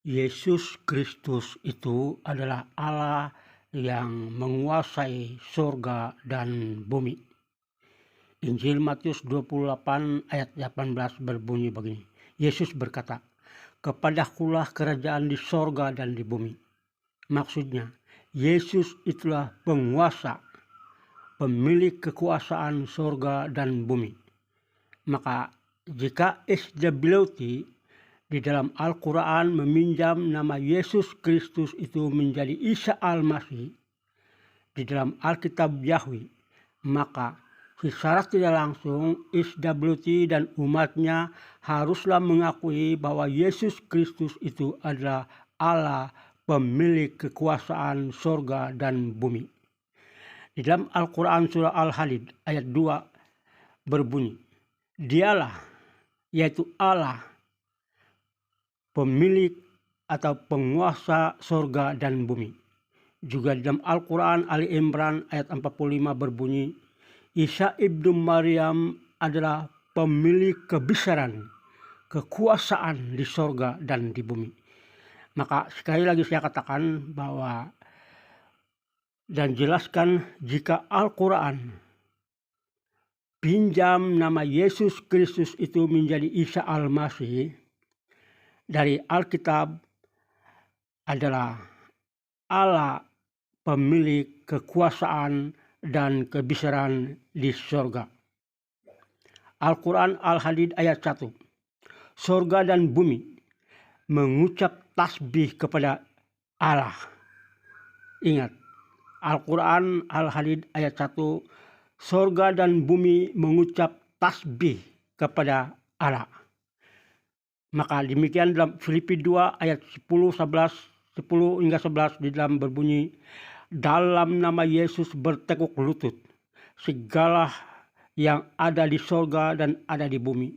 Yesus Kristus itu adalah Allah yang menguasai surga dan bumi. Injil Matius 28 ayat 18 berbunyi begini. Yesus berkata, "Kepadakulah kerajaan di surga dan di bumi." Maksudnya, Yesus itulah penguasa, pemilik kekuasaan surga dan bumi. Maka jika SWT di dalam Al-Quran meminjam nama Yesus Kristus itu menjadi Isa Al-Masih di dalam Alkitab Yahwi, maka secara tidak langsung SWT dan umatnya haruslah mengakui bahwa Yesus Kristus itu adalah Allah pemilik kekuasaan surga dan bumi. Di dalam Al-Quran surah Al-Hadid ayat 2 berbunyi, "Dialah, yaitu Allah, pemilik atau penguasa surga dan bumi." Juga dalam Al-Quran Ali Imran ayat 45 berbunyi, "Isa ibnu Maryam adalah pemilik kebesaran, kekuasaan di surga dan di bumi." Maka sekali lagi saya katakan bahwa dan jelaskan, jika Al-Quran pinjam nama Yesus Kristus itu menjadi Isa Al-Masih dari Alkitab adalah Allah pemilik kekuasaan dan kebesaran di surga. Al-Quran Al-Hadid ayat 1. Surga dan bumi mengucap tasbih kepada Allah. Ingat, Al-Quran Al-Hadid ayat 1. Surga dan bumi mengucap tasbih kepada Allah. Maka demikian dalam Filipi 2 ayat 10 hingga 11 di dalam berbunyi, "Dalam nama Yesus bertekuk lutut segala yang ada di surga dan ada di bumi,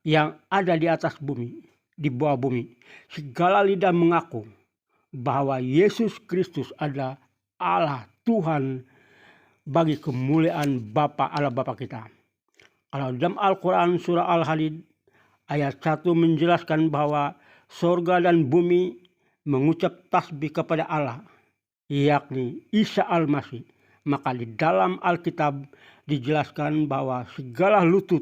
yang ada di atas bumi, di bawah bumi. Segala lidah mengaku bahwa Yesus Kristus adalah Allah Tuhan bagi kemuliaan Bapa Allah Bapa kita." Kalau dalam Al-Quran surah Al-Hadid ayat 1 menjelaskan bahwa surga dan bumi mengucap tasbih kepada Allah, yakni Isa Al-Masih, maka di dalam Alkitab dijelaskan bahwa segala lutut,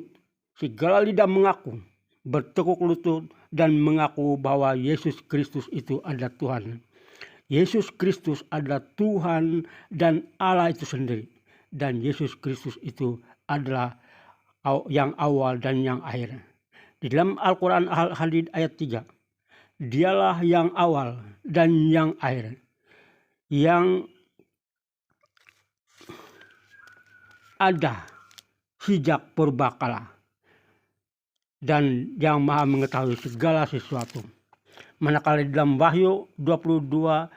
segala lidah mengaku, bertekuk lutut dan mengaku bahwa Yesus Kristus itu adalah Tuhan. Yesus Kristus adalah Tuhan dan Allah itu sendiri. Dan Yesus Kristus itu adalah yang awal dan yang akhir. Di dalam Al-Quran Al-Hadid ayat 3. Dialah yang awal dan yang akhir, yang ada sejak purbakala, dan yang maha mengetahui segala sesuatu. Manakala di dalam Wahyu 22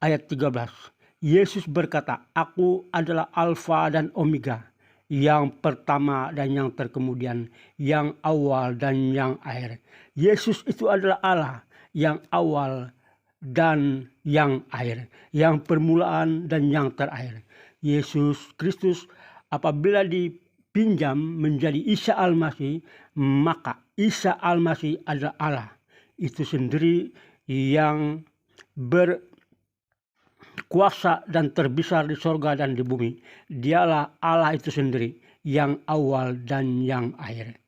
ayat 13, Yesus berkata, "Aku adalah Alfa dan Omega, yang pertama dan yang terkemudian, yang awal dan yang akhir." Yesus itu adalah Allah yang awal dan yang akhir, yang permulaan dan yang terakhir. Yesus Kristus apabila dipinjam menjadi Isa Al-Masih, maka Isa Al-Masih adalah Allah itu sendiri yang berkuasa dan terbesar di surga dan di bumi. Dialah Allah itu sendiri yang awal dan yang akhir.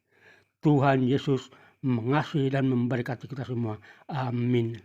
Tuhan Yesus mengasihi dan memberkati kita semua. Amin.